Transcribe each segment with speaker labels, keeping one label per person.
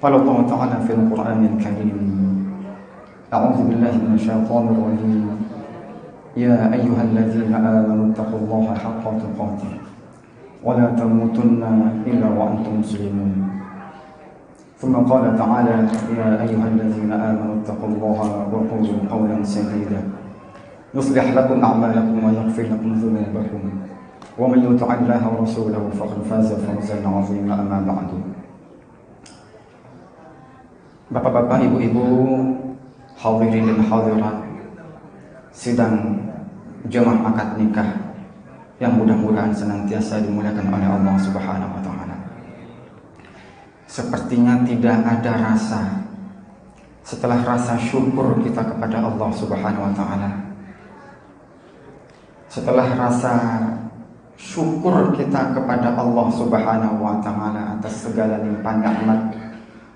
Speaker 1: قال الله تعالى في القرآن الكريم: أعوذ بالله من الشيطان الرجيم. يا أيها الذين آمنوا اتقوا الله حق تقاته ولا تموتن إلا وأنتم مسلمون. ثم قال تعالى: يا أيها الذين آمنوا اتقوا الله وقولوا قولا سديدا يصلح لكم أعمالكم ويغفر لكم ذنوبكم ومن يطع الله ورسوله فقد فاز فوزا عظيما. أما بعد. Bapak-bapak, ibu-ibu, hadirin dan hadirat sidang jemaah akad nikah yang mudah-mudahan senantiasa dimuliakan oleh Allah Subhanahu wa taala. Sepertinya tidak ada rasa setelah rasa syukur kita kepada Allah Subhanahu wa taala. Setelah rasa syukur kita kepada Allah Subhanahu wa taala atas segala limpahan nikmat,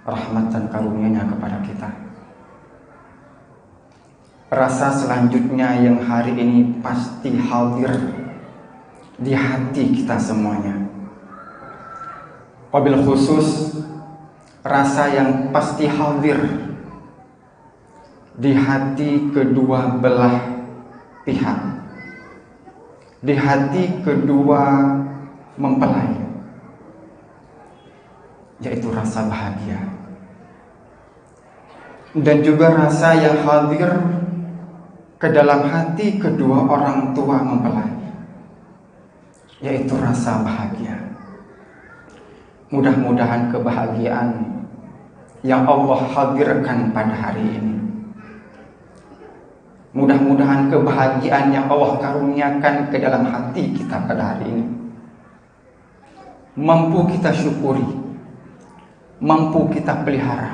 Speaker 1: rahmat dan karunia-Nya kepada kita. Rasa selanjutnya yang hari ini pasti hadir di hati kita semuanya. Wabil khusus rasa yang pasti hadir di hati kedua belah pihak, di hati kedua mempelai, yaitu rasa bahagia. Dan juga rasa yang hadir ke dalam hati kedua orang tua mempelai, yaitu rasa bahagia. Mudah-mudahan kebahagiaan yang Allah hadirkan pada hari ini, mudah-mudahan kebahagiaan yang Allah karuniakan ke dalam hati kita pada hari ini mampu kita syukuri, mampu kita pelihara,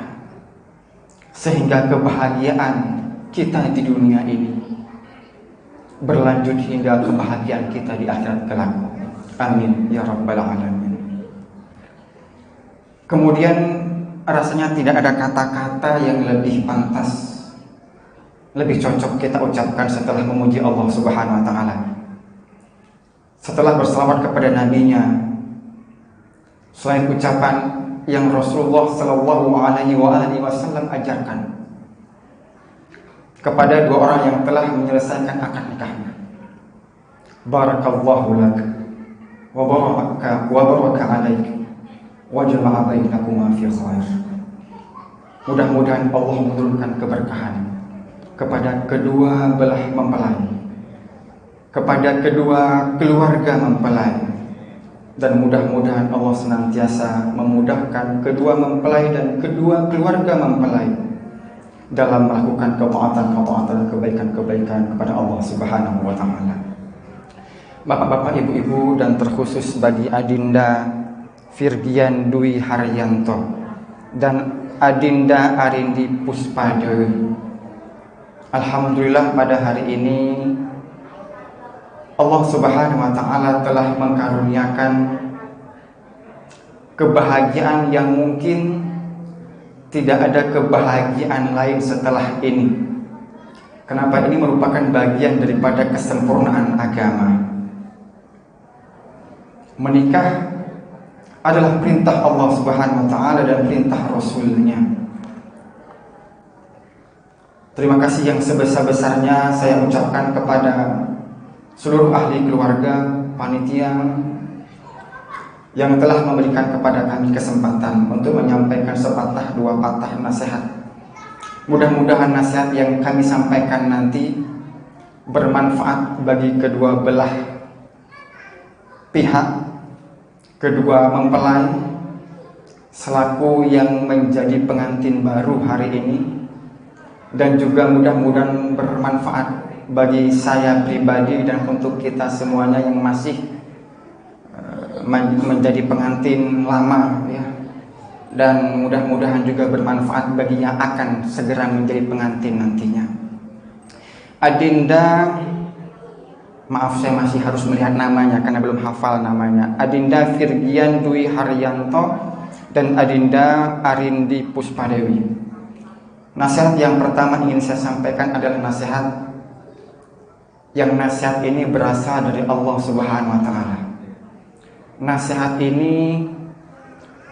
Speaker 1: sehingga kebahagiaan kita di dunia ini berlanjut hingga kebahagiaan kita di akhirat kelak. Amin ya rabbal alamin. Kemudian rasanya tidak ada kata-kata yang lebih pantas, lebih cocok kita ucapkan setelah memuji Allah Subhanahu wa taala, setelah berselawat kepada nabinya, selain ucapan yang Rasulullah Sallallahu Alaihi Wasallam ajarkan kepada dua orang yang telah menyelesaikan akad nikahnya. Barakallahu lak wa baraka alaik wa jama'a bainakuma fi khair. Mudah-mudahan Allah menurunkan keberkahan kepada kedua belah mempelai, kepada kedua keluarga mempelai, dan mudah-mudahan Allah senantiasa memudahkan kedua mempelai dan kedua keluarga mempelai dalam melakukan ketaatan-ketaatan, kebaikan-kebaikan kepada Allah Subhanahu wa taala. Bapak-bapak, ibu-ibu, dan terkhusus bagi Adinda Virgian Dwi Haryanto dan Adinda Arindi Puspadewi. Alhamdulillah pada hari ini Allah Subhanahu wa taala telah mengkaruniakan kebahagiaan yang mungkin tidak ada kebahagiaan lain setelah ini. Kenapa? Ini merupakan bagian daripada kesempurnaan agama. Menikah adalah perintah Allah Subhanahu wa taala dan perintah Rasul-Nya. Terima kasih yang sebesar-besarnya saya ucapkan kepada seluruh ahli keluarga, panitia yang telah memberikan kepada kami kesempatan untuk menyampaikan sepatah dua patah nasihat. Mudah-mudahan nasihat yang kami sampaikan nanti bermanfaat bagi kedua belah pihak, kedua mempelai selaku yang menjadi pengantin baru hari ini, dan juga mudah-mudahan bermanfaat bagi saya pribadi dan untuk kita semuanya yang masih menjadi pengantin lama ya. Dan mudah-mudahan juga bermanfaat bagi yang akan segera menjadi pengantin nantinya. Adinda, maaf saya masih harus melihat namanya karena belum hafal namanya. Adinda Virgian Dwi Haryanto dan Adinda Arindi Puspadewi. Nasihat yang pertama ingin saya sampaikan adalah nasihat ini berasal dari Allah Subhanahu wa taala. Nasihat ini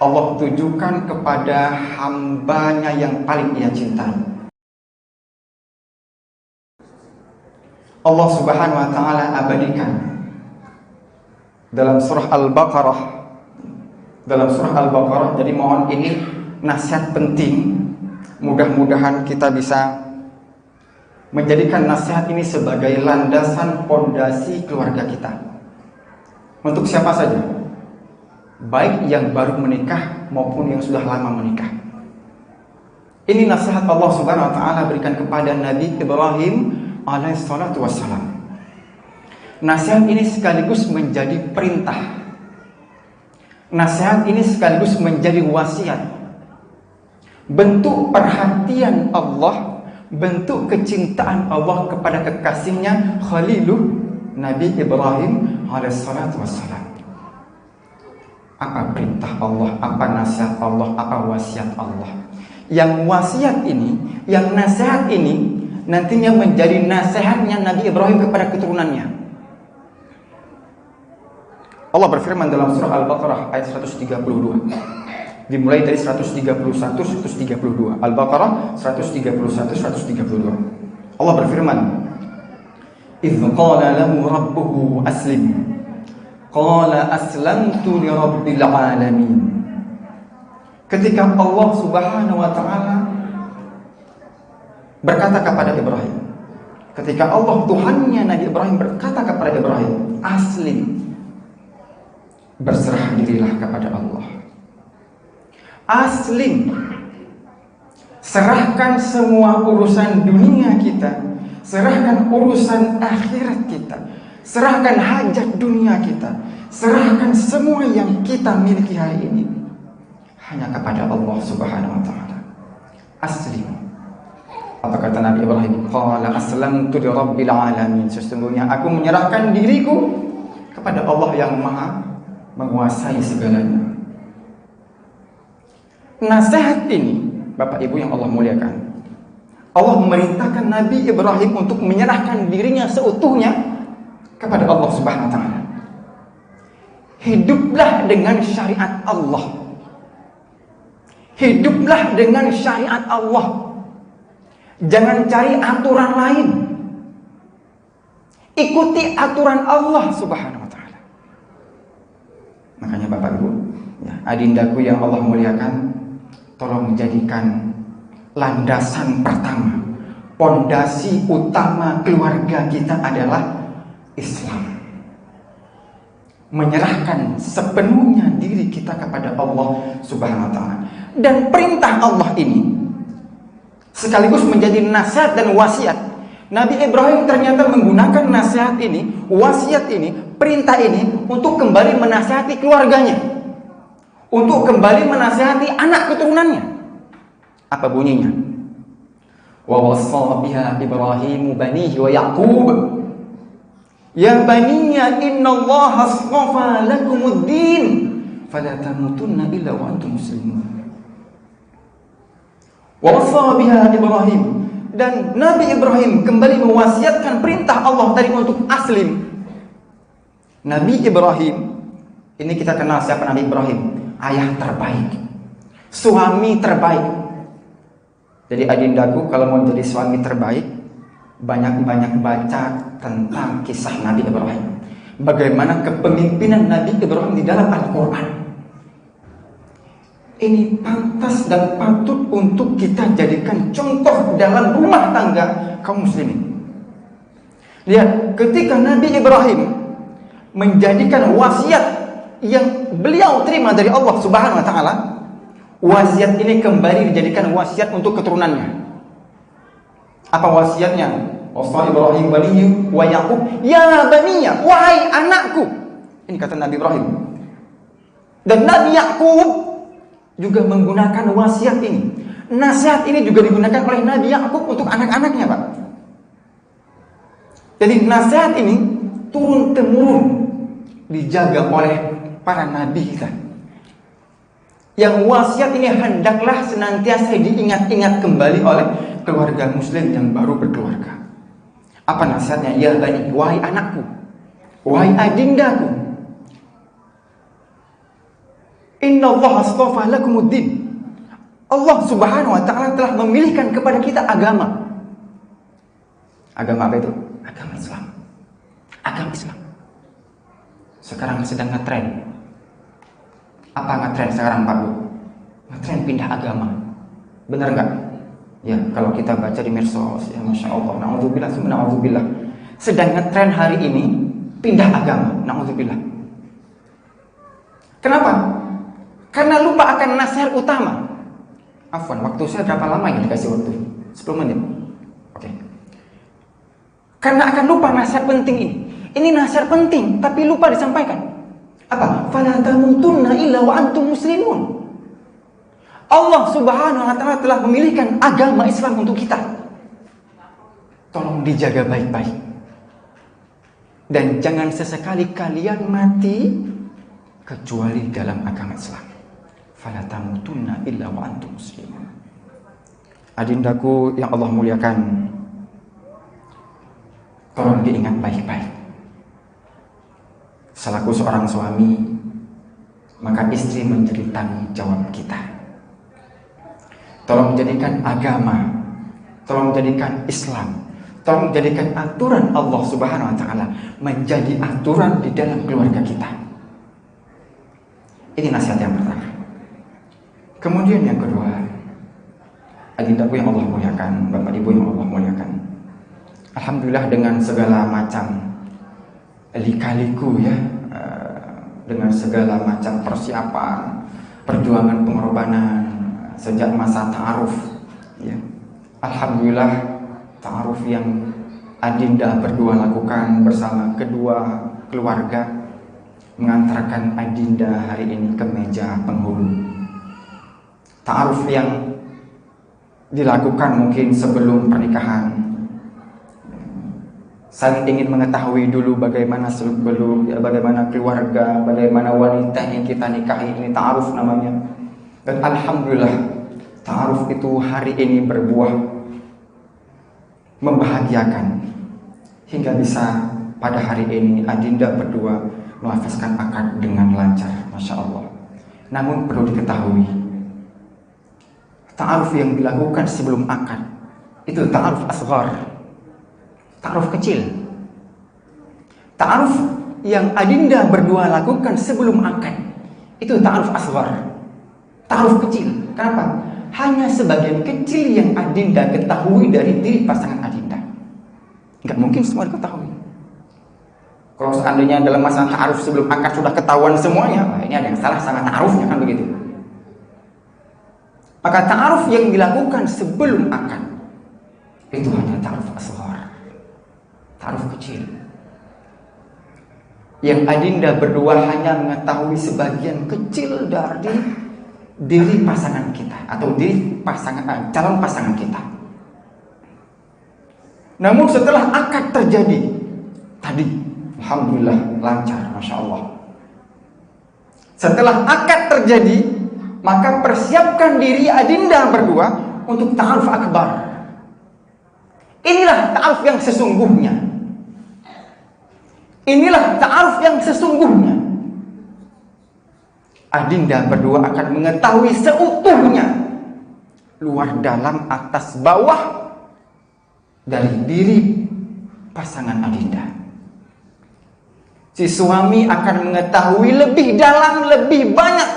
Speaker 1: Allah tujukan kepada hambanya yang paling ia cintai. Allah Subhanahu wa ta'ala abadikan dalam surah Al-Baqarah. Jadi mohon ini nasihat penting. Mudah-mudahan kita bisa menjadikan nasihat ini sebagai landasan pondasi keluarga kita. Untuk siapa saja, baik yang baru menikah maupun yang sudah lama menikah. Ini nasihat Allah Subhanahu wa ta'ala berikan kepada Nabi Ibrahim alaihissalatu wassalam. Nasihat ini sekaligus menjadi perintah. Nasihat ini sekaligus menjadi wasiat. Bentuk perhatian Allah, bentuk kecintaan Allah kepada kekasihnya Khaliluh Nabi Ibrahim alaihissalatu wassalam. Apa perintah Allah, apa nasihat Allah, apa wasiat Allah? Yang wasiat ini, yang nasihat ini nantinya menjadi nasihatnya Nabi Ibrahim kepada keturunannya. Allah berfirman dalam surah Al-Baqarah ayat 132. Dimulai dari 131, 132. Al-Baqarah 131, 132. Allah berfirman, "Idz qala lahu rabbuhu aslim, qala aslamtu li rabbil alamin." Ketika Allah Subhanahu wa ta'ala berkata kepada Ibrahim, ketika Allah Tuhannya Nabi Ibrahim berkata kepada Ibrahim, aslim, berserah dirilah kepada Allah. Aslim, serahkan semua urusan dunia kita, serahkan urusan akhirat kita, serahkan hajat dunia kita, serahkan semua yang kita miliki hari ini hanya kepada Allah Subhanahu wa ta'ala. Aslim. Apa kata Nabi Ibrahim? Qala aslamtu li rabbil alamin. Sesungguhnya aku menyerahkan diriku kepada Allah yang maha menguasai segalanya. Nasihat ini, Bapak Ibu yang Allah muliakan, Allah memerintahkan Nabi Ibrahim untuk menyerahkan dirinya seutuhnya kepada Allah Subhanahu wa ta'ala. Hiduplah dengan syariat Allah. Hiduplah dengan syariat Allah. Jangan cari aturan lain. Ikuti aturan Allah Subhanahu wa ta'ala. Makanya Bapak Ibu, ya, adindaku yang Allah muliakan, tolong jadikan landasan pertama, pondasi utama keluarga kita adalah Islam. Menyerahkan sepenuhnya diri kita kepada Allah Subhanahu wa ta'ala. Dan perintah Allah ini sekaligus menjadi nasihat dan wasiat. Nabi Ibrahim ternyata menggunakan nasihat ini, wasiat ini, perintah ini untuk kembali menasihati keluarganya, untuk kembali menasihati anak keturunannya. Apa bunyinya? Wa wassa biha Ibrahim banihi wa Yaqub, ya baniya innallaha astafa lakumuddin fala tamutunna illa wa antum muslimun. Wa wassa biha Ibrahim, dan Nabi Ibrahim kembali mewasiatkan perintah Allah tadi untuk aslim. Nabi Ibrahim ini kita kenal siapa Nabi Ibrahim? Ayah terbaik, suami terbaik. Jadi adindaku, kalau mau jadi suami terbaik, banyak-banyak baca tentang kisah Nabi Ibrahim. Bagaimana kepemimpinan Nabi Ibrahim di dalam Al-Quran. Ini pantas dan patut untuk kita jadikan contoh dalam rumah tangga kaum muslimin. Lihat, ketika Nabi Ibrahim menjadikan wasiat yang beliau terima dari Allah Subhanahu wa ta'ala, wasiat ini kembali dijadikan wasiat untuk keturunannya. Apa wasiatnya? Wasa Ibrahim banihi wa Yaqub, ya baniya, wahai anakku. Ini kata Nabi Ibrahim. Dan Nabi Yaqub juga menggunakan wasiat ini. Nasihat ini juga digunakan oleh Nabi Yaqub untuk anak-anaknya, Pak. Jadi nasihat ini turun temurun dijaga oleh para nabi kita. Yang wasiat ini hendaklah senantiasa diingat-ingat kembali oleh keluarga muslim yang baru berkeluarga. Apa nasihatnya? Ya bani, wahai anakku, wahai adindaku, Innallaha astafa lakumuddin. Allah Subhanahu wa taala telah memilihkan kepada kita agama. Agama apa itu? Agama Islam. Agama Islam. Sekarang sedang ngetren. Apa ngetren sekarang, Pak Bu? Ngetren pindah agama. Benar nggak? Ya, kalau kita baca di medsos, ya Masya Allah, na'udzubillah, na'udzubillah. Sedang ngetren hari ini pindah agama, na'udzubillah. Kenapa? Karena lupa akan nasihat utama. Afwan, waktu saya berapa lama yang dikasih waktu? 10 menit. Oke. Karena akan lupa nasihat penting ini. Ini nasihat penting, tapi lupa disampaikan. Apa? Fala tamutunna illa wa antum muslimun. Allah Subhanahu wa taala telah memilihkan agama Islam untuk kita. Tolong dijaga baik-baik. Dan jangan sesekali kalian mati kecuali dalam agama Islam. Fala tamutunna illa wa antum muslimun. Adindaku yang Allah muliakan, tolong diingat baik-baik. Selaku seorang suami, maka istri menjadi tanggung jawab kita. Tolong jadikan agama, tolong jadikan Islam, tolong jadikan aturan Allah Subhanahu wa taala menjadi aturan di dalam keluarga kita. Ini nasihat yang pertama. Kemudian yang kedua, adindaku yang Allah muliakan, Bapak Ibu yang Allah muliakan, alhamdulillah dengan segala macam lika-liku ya, dengan segala macam persiapan, perjuangan pengorbanan sejak masa ta'aruf ya. Alhamdulillah ta'aruf yang adinda berdua lakukan bersama kedua keluarga mengantarkan adinda hari ini ke meja penghulu. Ta'aruf yang dilakukan mungkin sebelum pernikahan, saling ingin mengetahui dulu bagaimana bagaimana keluarga, bagaimana wanita yang kita nikahi, ini ta'aruf namanya. Dan alhamdulillah ta'aruf itu hari ini berbuah membahagiakan hingga bisa pada hari ini adinda berdua melafazkan akad dengan lancar, Masya Allah. Namun perlu diketahui, ta'aruf yang dilakukan sebelum akad itu ta'aruf asghar, ta'aruf kecil. Ta'aruf yang adinda berdua lakukan sebelum akad itu ta'aruf asghar, ta'aruf kecil. Kenapa? Hanya sebagian kecil yang adinda ketahui dari diri pasangan adinda. Nggak mungkin semua diketahui. Kalau seandainya dalam masa ta'aruf sebelum akad sudah ketahuan semuanya, wah, ini ada yang salah sama ta'arufnya, kan begitu. Maka ta'aruf yang dilakukan sebelum akad itu hanya ta'aruf asghar, ta'aruf kecil, yang adinda berdua hanya mengetahui sebagian kecil dari diri pasangan kita atau diri pasangan calon pasangan kita. Namun setelah akad terjadi tadi, alhamdulillah lancar, Masya Allah. Setelah akad terjadi, maka persiapkan diri adinda berdua untuk ta'aruf akbar. Inilah ta'aruf yang sesungguhnya. Inilah ta'aruf yang sesungguhnya. Adinda berdua akan mengetahui seutuhnya, luar dalam atas bawah, dari diri pasangan adinda. Si suami akan mengetahui lebih dalam, lebih banyak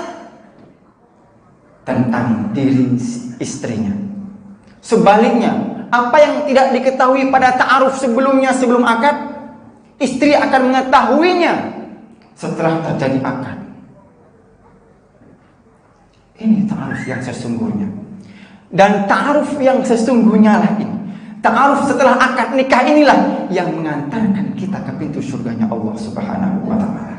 Speaker 1: tentang diri istrinya. Sebaliknya, apa yang tidak diketahui pada ta'aruf sebelumnya, sebelum akad, istri akan mengetahuinya setelah terjadi akad. Ini ta'aruf yang sesungguhnya. Dan ta'aruf yang sesungguhnya lah ini. Ta'aruf setelah akad nikah inilah yang mengantarkan kita ke pintu surganya Allah Subhanahu wa ta'ala.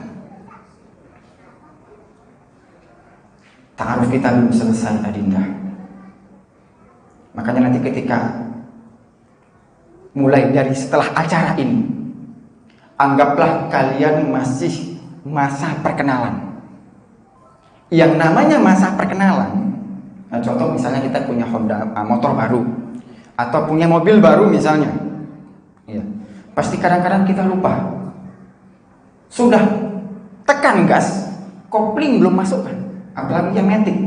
Speaker 1: Ta'aruf kita belum selesai adinda. Makanya nanti ketika mulai dari setelah acara ini, anggaplah kalian masih masa perkenalan. Yang namanya masa perkenalan, nah contoh misalnya kita punya Honda motor baru atau punya mobil baru misalnya, ya, pasti kadang-kadang kita lupa. Sudah tekan gas, kopling belum masukkan. apalagi yang metik.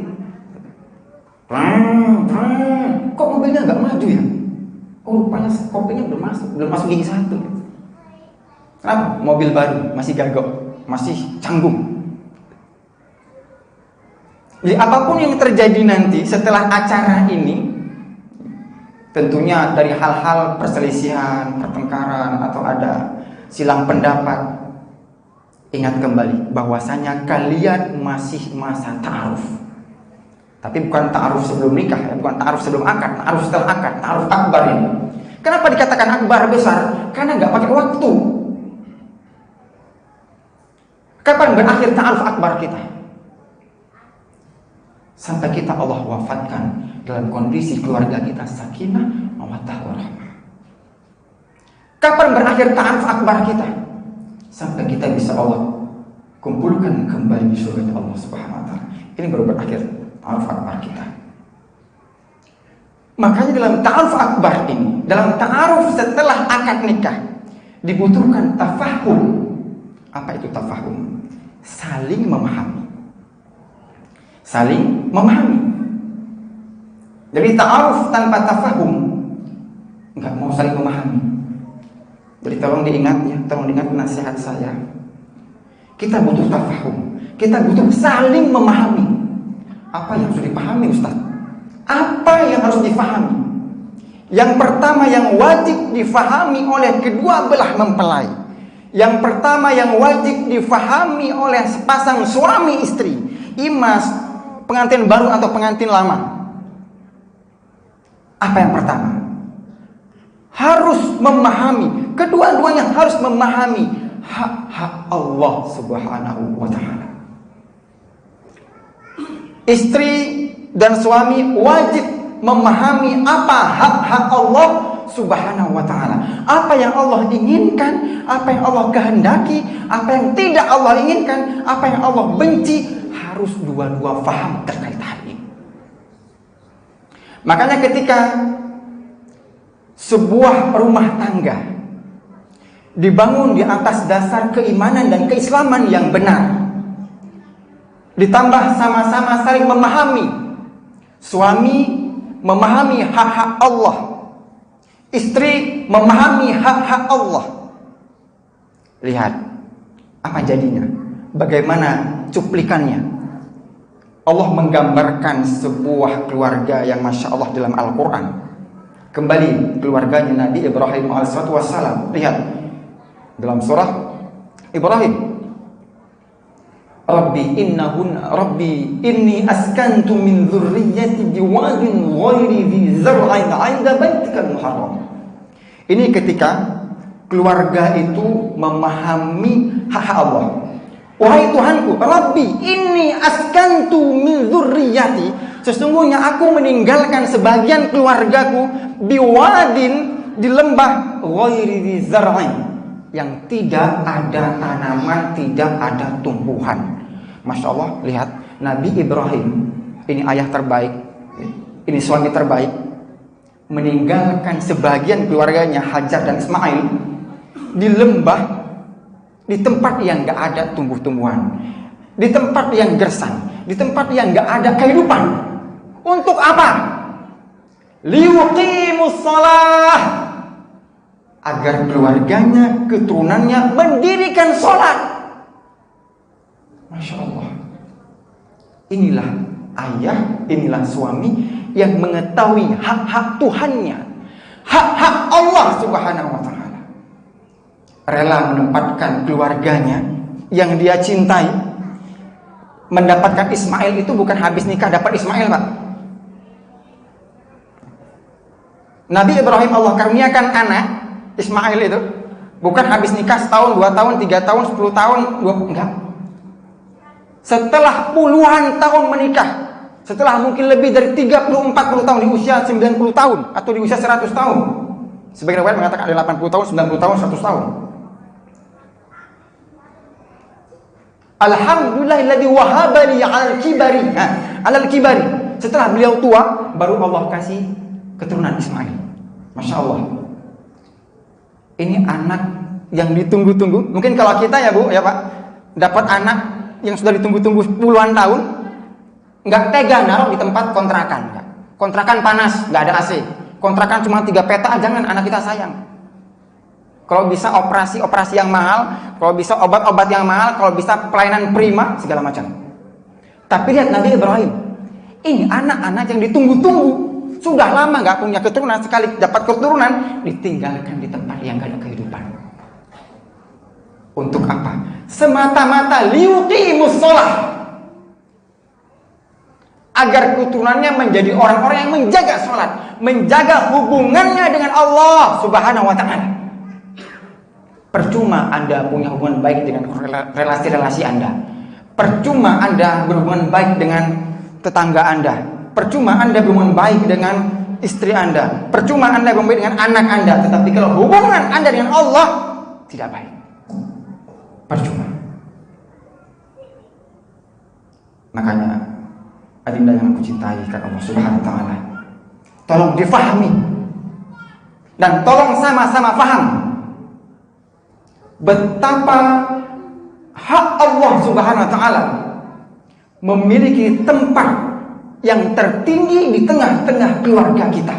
Speaker 1: Kok mobilnya nggak maju ya? Oh, rupanya kopinya belum masuk gigi satu. Kenapa? Mobil baru, masih gagok, masih canggung. Jadi apapun yang terjadi nanti setelah acara ini, tentunya dari hal-hal perselisihan, pertengkaran, atau ada silang pendapat, ingat kembali bahwasanya kalian masih masa ta'aruf. Tapi bukan ta'aruf sebelum nikah, ya, bukan ta'aruf sebelum akad, ta'aruf setelah akad, ta'aruf akbar ini. Kenapa dikatakan akbar besar? Karena nggak pakai waktu. Kapan berakhir ta'aruf akbar kita? Sampai kita Allah wafatkan dalam kondisi keluarga kita sakinah, mawaddah, warahmah. Kapan berakhir ta'aruf akbar kita? Sampai kita bisa Allah kumpulkan kembali di surga Allah Subhanahu wa taala. Ini baru berakhir ta'aruf akbar kita. Makanya dalam ta'aruf akbar ini, dalam ta'aruf setelah akad nikah, dibutuhkan tafahum. Apa itu tafahum? Saling memahami. Saling memahami. Jadi ta'aruf tanpa tafahum nggak mau saling memahami. Jadi tolong diingat ya, tolong diingat nasihat saya. Kita butuh tafahum, kita butuh saling memahami. Apa yang harus dipahami, Ustaz? Apa yang harus difahami? Yang pertama yang wajib difahami oleh kedua belah mempelai, yang pertama yang wajib difahami oleh sepasang suami istri, imas pengantin baru atau pengantin lama. Apa yang pertama? Harus memahami, kedua-duanya harus memahami hak-hak Allah Subhanahu wa taala. Istri dan suami wajib memahami apa hak-hak Allah Subhanahu wa taala. Apa yang Allah inginkan, apa yang Allah kehendaki, apa yang tidak Allah inginkan, apa yang Allah benci, harus dua-dua faham terkait hal ini. Makanya ketika sebuah rumah tangga dibangun di atas dasar keimanan dan keislaman yang benar, ditambah sama-sama saling memahami, suami memahami hak-hak Allah, istri memahami hak-hak Allah. Lihat apa jadinya, bagaimana cuplikannya. Allah menggambarkan sebuah keluarga yang Masya Allah dalam Al-Quran. Kembali keluarganya Nabi Ibrahim alaihissalam. Lihat dalam surah Ibrahim, Rabbi inni askantu min dzurriyyati biwadin ghairi dzi zar'in 'inda baitikal muharram. Ini ketika keluarga itu memahami hak Allah. Wahai Tuhanku, Rabbi inni askantu min dzurriyyati, sesungguhnya aku meninggalkan sebagian keluargaku biwadin, di lembah ghairi dzi zar'in, yang tidak ada tanaman, tidak ada tumbuhan. Masya Allah, lihat Nabi Ibrahim, ini ayah terbaik, ini suami terbaik, meninggalkan sebagian keluarganya Hajar dan Ismail di lembah, di tempat yang gak ada tumbuh-tumbuhan, di tempat yang gersang, di tempat yang gak ada kehidupan. Untuk apa? Liyuqimus shalah, agar keluarganya, keturunannya mendirikan sholat. Masya Allah. Inilah ayah, inilah suami yang mengetahui hak-hak Tuhannya, hak-hak Allah Subhanahu wa ta'ala. Rela menempatkan keluarganya yang dia cintai. Mendapatkan Ismail itu bukan habis nikah dapat Ismail, Pak. Nabi Ibrahim Allah karuniakan anak Ismail itu bukan habis nikah setahun, 2 tahun, 3 tahun, 10 tahun, enggak. Setelah puluhan tahun menikah, setelah mungkin lebih dari 30-40 tahun, di usia 90 tahun atau di usia 100 tahun. Sebagian riwayat mengatakan ada 80 tahun, 90 tahun, 100 tahun. Alhamdulillahilladzi wahaba li 'alal kibari. Alal kibari. Setelah beliau tua, baru Allah kasih keturunan Ismail. Masya Allah. Ini anak yang ditunggu-tunggu. Mungkin kalau kita ya Bu, ya Pak, dapat anak yang sudah ditunggu-tunggu puluhan tahun,
Speaker 2: nggak tega naruh di tempat kontrakan. Enggak. Kontrakan panas, nggak ada AC. Kontrakan cuma 3 peta, jangan, anak kita sayang. Kalau bisa operasi yang mahal, kalau bisa obat-obat yang mahal, kalau bisa pelayanan prima, segala macam. Tapi lihat Nabi Ibrahim. Ini anak-anak yang ditunggu-tunggu. Sudah lama nggak punya keturunan, sekali dapat keturunan, ditinggalkan di tempat yang nggak ada kehidupan. Untuk apa? Semata-mata liyuqimus shalah. Agar keturunannya menjadi orang-orang yang menjaga sholat, menjaga hubungannya dengan Allah Subhanahu wa Ta'ala. Percuma Anda punya hubungan baik dengan relasi-relasi Anda. Percuma Anda berhubungan baik dengan tetangga Anda. Percuma Anda berhubungan baik dengan istri Anda. Percuma Anda berhubungan baik dengan anak Anda. Tetapi kalau hubungan Anda dengan Allah tidak baik, percuma. Makanya adinda yang aku cintai karena Allah Subhanahu wa Ta'ala, tolong difahami dan tolong sama-sama faham betapa hak Allah Subhanahu wa Ta'ala memiliki tempat yang tertinggi di tengah-tengah keluarga kita,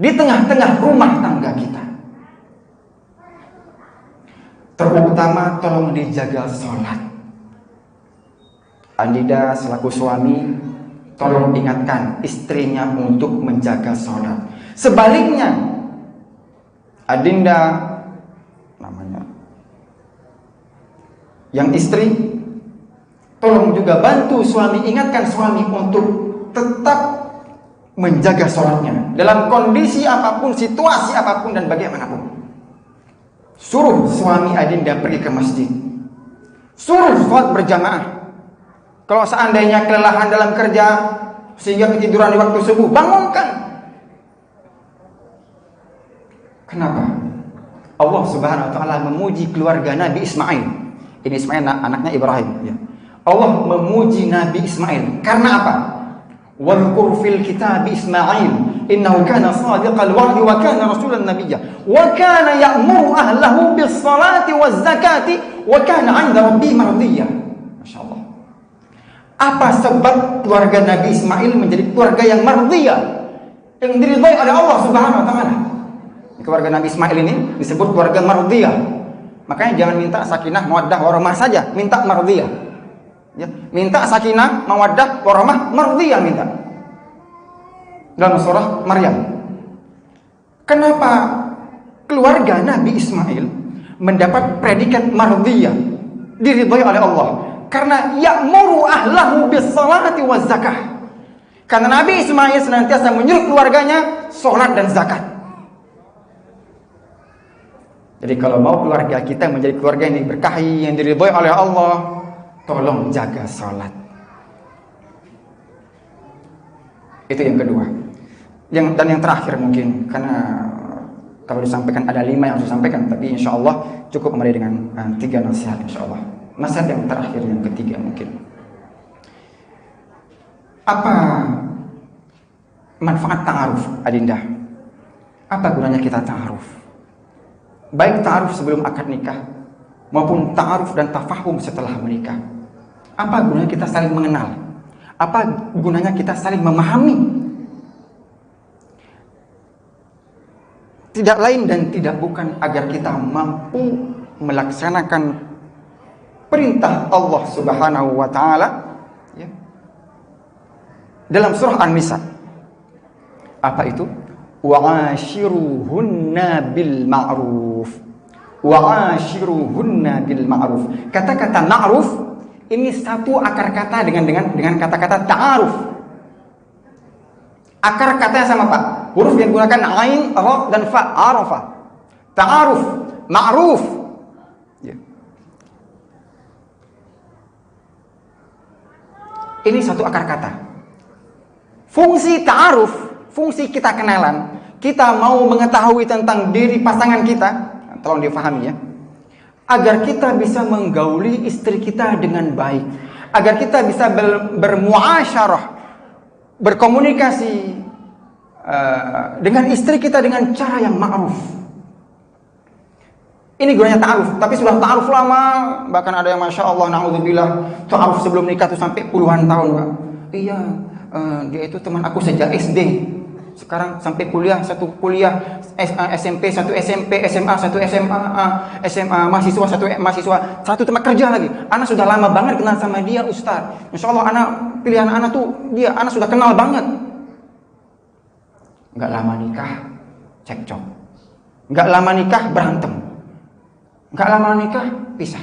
Speaker 2: di tengah-tengah rumah tangga kita. Terutama tolong dijaga sholat. Adinda selaku suami, tolong ingatkan istrinya untuk menjaga sholat. Sebaliknya, adinda namanya yang istri, tolong juga bantu suami, ingatkan suami untuk tetap menjaga sholatnya dalam kondisi apapun, situasi apapun dan bagaimanapun. Suruh suami adinda pergi ke masjid, suruh sholat berjamaah. Kalau seandainya kelelahan dalam kerja sehingga ketiduran di waktu subuh, bangunkan. Kenapa? Allah Subhanahu wa Ta'ala memuji keluarga Nabi Ismail. Ini Ismail anaknya Ibrahim, ya. Allah memuji Nabi Ismail karena apa? Wadhkur fil kitab Ismail innahu kana shadiqal wa'di wa kana rasulan nabiyya wa kana ya'muru ahlahu bis salati waz zakati wa kana 'inda rabbih mardiyya. Masyaallah. Apa sebab keluarga Nabi Ismail menjadi keluarga yang mardiyah, yang diridhai oleh Allah Subhanahu wa Ta'ala? Keluarga Nabi Ismail ini disebut keluarga mardiyah. Makanya jangan minta sakinah, mawaddah, warahmah saja, minta mardiyah. Ya, minta sakinah, mawaddah, warahmah, mardiyah minta. Dalam surah Maryam. Kenapa keluarga Nabi Ismail mendapat predikat mardiyah, diridhai oleh Allah? Karena ya'muru ahlahu bis salati waz zakah. Karena Nabi Ismail senantiasa menyuruh keluarganya salat dan zakat. Jadi kalau mau keluarga kita menjadi keluarga yang diberkahi, yang diridhai oleh Allah, tolong jaga salat. Itu yang kedua. Dan yang terakhir mungkin, karena kalau disampaikan ada 5 yang harus disampaikan, tapi insya Allah cukup kembali dengan 3 nasihat insya Allah. Nasihat yang terakhir, yang ketiga mungkin. Apa manfaat ta'aruf, adinda? Apa gunanya kita ta'aruf? Baik ta'aruf sebelum akad nikah maupun ta'aruf dan tafahum setelah menikah. Apa gunanya kita saling mengenal? Apa gunanya kita saling memahami? Tidak lain dan tidak bukan agar kita mampu melaksanakan perintah Allah Subhanahu wa Ta'ala, ya, dalam surah An-Nisa. Apa itu? Wa'ashiruhunna bil ma'ruf. Wa'ashiruhunna bil ma'ruf. Kata-kata ma'ruf ini satu akar kata dengan kata-kata ta'aruf. Akar katanya sama, Pak. Huruf yang digunakan ain, ra dan fa, arafa. Ta'aruf, ma'ruf. Ya. Ini satu akar kata. Fungsi ta'aruf, fungsi kita kenalan, kita mau mengetahui tentang diri pasangan kita, tolong difahami ya, agar kita bisa menggauli istri kita dengan baik, agar kita bisa bermuasyarah, berkomunikasi dengan istri kita dengan cara yang ma'ruf. Ini gunanya ta'aruf, tapi sudah ta'aruf lama. Bahkan ada yang Masya Allah, na'udzubillah, ta'aruf sebelum nikah tuh sampai puluhan tahun, Pak. Iya, dia itu teman aku sejak SD. Sekarang sampai kuliah, satu kuliah, SMP, satu SMP, SMA, satu SMA, mahasiswa, satu mahasiswa, satu tempat kerja lagi. Anak sudah lama banget kenal sama dia, Ustaz. Insya Allah anak, pilihan anak tuh dia, anak sudah kenal banget. Nggak lama nikah, cekcok. Nggak lama nikah, berantem. Nggak lama nikah, pisah.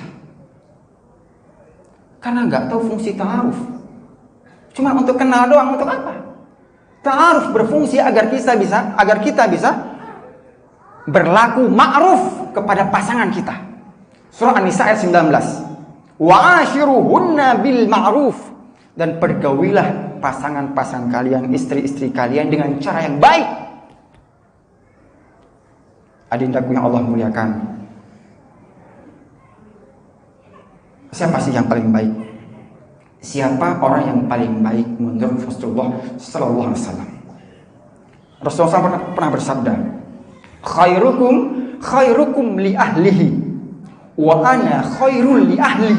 Speaker 2: Karena nggak tahu fungsi ta'aruf. Cuma untuk kenal doang, untuk apa? Ta'aruf berfungsi agar kita bisa berlaku ma'ruf kepada pasangan kita. Surah An-Nisa ayat 19. Wa'ashiruhunna bil ma'ruf, dan pergaulilah pasangan-pasangan kalian, istri-istri kalian dengan cara yang baik. Adindaku yang Allah muliakan, siapa sih yang paling baik? Siapa orang yang paling baik menurut Rasulullah sallallahu alaihi wasallam? Rasulullah pernah bersabda, khairukum li ahlihi wa ana khairul li ahli.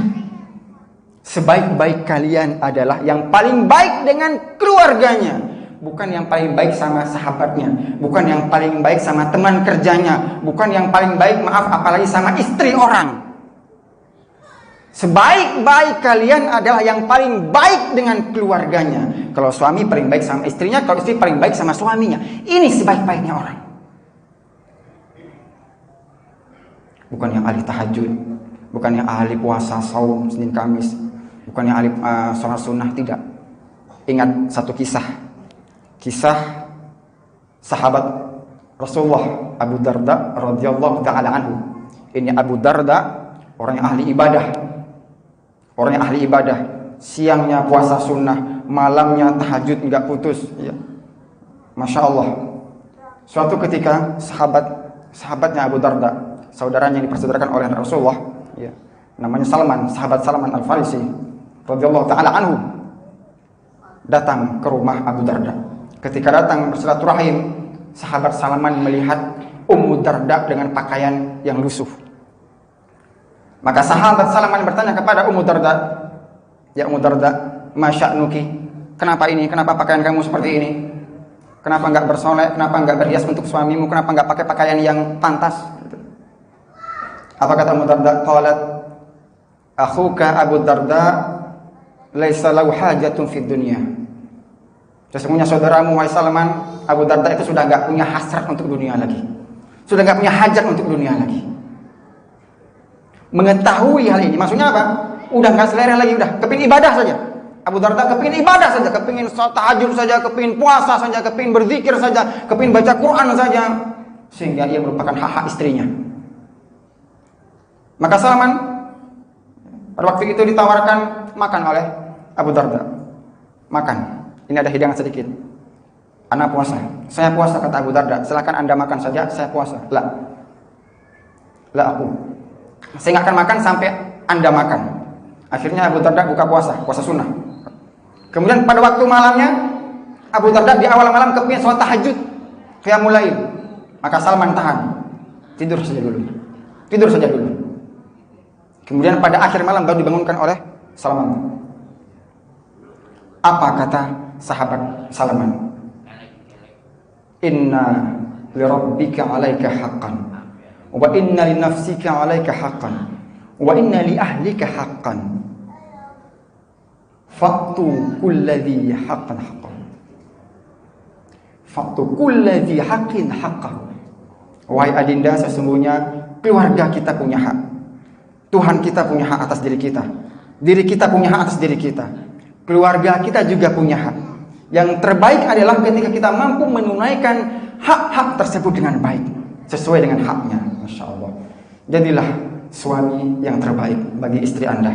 Speaker 2: Sebaik-baik kalian adalah yang paling baik dengan keluarganya, bukan yang paling baik sama sahabatnya, bukan yang paling baik sama teman kerjanya, bukan yang paling baik, maaf, apalagi sama istri orang. Sebaik-baik kalian adalah yang paling baik dengan keluarganya. Kalau suami paling baik sama istrinya, kalau istri paling baik sama suaminya. Ini sebaik-baiknya orang. Bukan yang ahli tahajud, bukan yang ahli puasa, saum, Senin Kamis, bukan yang ahli sholat sunnah, tidak. Ingat satu kisah sahabat Rasulullah Abu Darda radhiyallahu ta'ala anhu. Ini Abu Darda, orang yang ahli ibadah. Orang yang ahli ibadah, siangnya puasa sunnah, malamnya tahajud nggak putus, ya. Masya Allah. Suatu ketika sahabatnya Abu Darda, saudaranya yang dipersaudarakan oleh Rasulullah, ya, namanya Salman, sahabat Salman Al-Farisi, radhiyallahu ta'ala anhu, datang ke rumah Abu Darda. Ketika datang bersilaturahim, sahabat Salman melihat Ummu Darda dengan pakaian yang lusuh. Maka sahabat Salman bertanya kepada Ummu Darda, "Ya Ummu Darda, ma sya'nuki? Kenapa ini? Kenapa pakaian kamu seperti ini? Kenapa enggak bersolek? Kenapa enggak berhias untuk suamimu? Kenapa enggak pakai pakaian yang pantas?" Apa kata Ummu Darda? Qalat, "Akhuka Abu Darda laisa lahu hajatun fid dunya." Sesungguhnya saudaramu wahai Salman, Abu Darda itu sudah enggak punya hasrat untuk dunia lagi. Sudah enggak punya hajat untuk dunia lagi. Mengetahui hal ini, maksudnya apa? Udah nggak selera lagi, udah kepingin ibadah saja. Abu Darda kepingin ibadah saja, kepingin tahajud saja, kepingin puasa saja, kepingin berzikir saja, kepingin baca Quran saja, sehingga ia merupakan hak-hak istrinya. Maka Salman pada waktu itu ditawarkan makan oleh Abu Darda. Makan, ini ada hidangan sedikit. Anak puasa, saya puasa, kata Abu Darda. Silakan Anda makan saja, saya puasa. Lah aku, saya nggak akan makan sampai Anda makan. Akhirnya Abu Darda buka puasa sunnah. Kemudian pada waktu malamnya, Abu Darda di awal malam kepingin sholat tahajud, qiyamul lail. Maka Salman tahan, tidur saja dulu. Kemudian pada akhir malam baru dibangunkan oleh Salman. Apa kata sahabat Salman? Inna li rabbika 'alaika haqqan. Wa inna li nafsika 'alaika haqqan wa inna li ahlika haqqan fa'tu kulladhi haqqan haqqan fa'tu kulladhi haqqin haqqan. Wahai adinda, sesungguhnya keluarga kita punya hak, Tuhan kita punya hak atas diri kita punya hak atas diri kita, keluarga kita juga punya hak. Yang terbaik adalah ketika kita mampu menunaikan hak-hak tersebut dengan baik, sesuai dengan haknya. Masya Allah. Jadilah suami yang terbaik bagi istri Anda,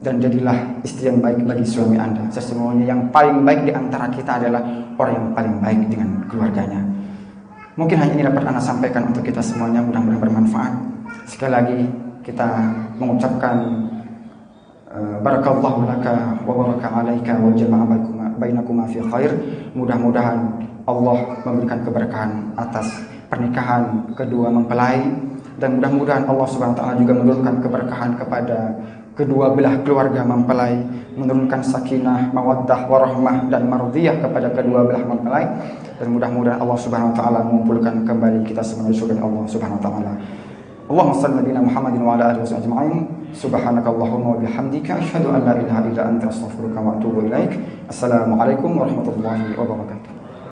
Speaker 2: dan jadilah istri yang baik bagi suami Anda. Sesungguhnya yang paling baik di antara kita adalah orang yang paling baik dengan keluarganya. Mungkin hanya ini dapat Anda sampaikan untuk kita semuanya, mudah-mudahan bermanfaat. Sekali lagi kita mengucapkan barakallahu laka wa baraka alaika wa jama'a bainakuma fi khair. Mudah-mudahan Allah memberikan keberkahan atas pernikahan kedua mempelai, Dan mudah-mudahan Allah Subhanahu wa taala juga menurunkan keberkahan kepada kedua belah keluarga mempelai, menurunkan sakinah, mawaddah, warahmah dan mardiyah kepada kedua belah mempelai, dan mudah-mudahan Allah Subhanahu wa taala mengumpulkan kembali kita semua di surga Allah Subhanahu wa taala. Allahumma shalli ala Muhammadin wa ala alihi wasallam ajma'in. Subhanakallahumma wa bihamdika asyhadu an la ilaha illa anta astaghfiruka wa atubu ilaik. Assalamualaikum warahmatullahi wabarakatuh.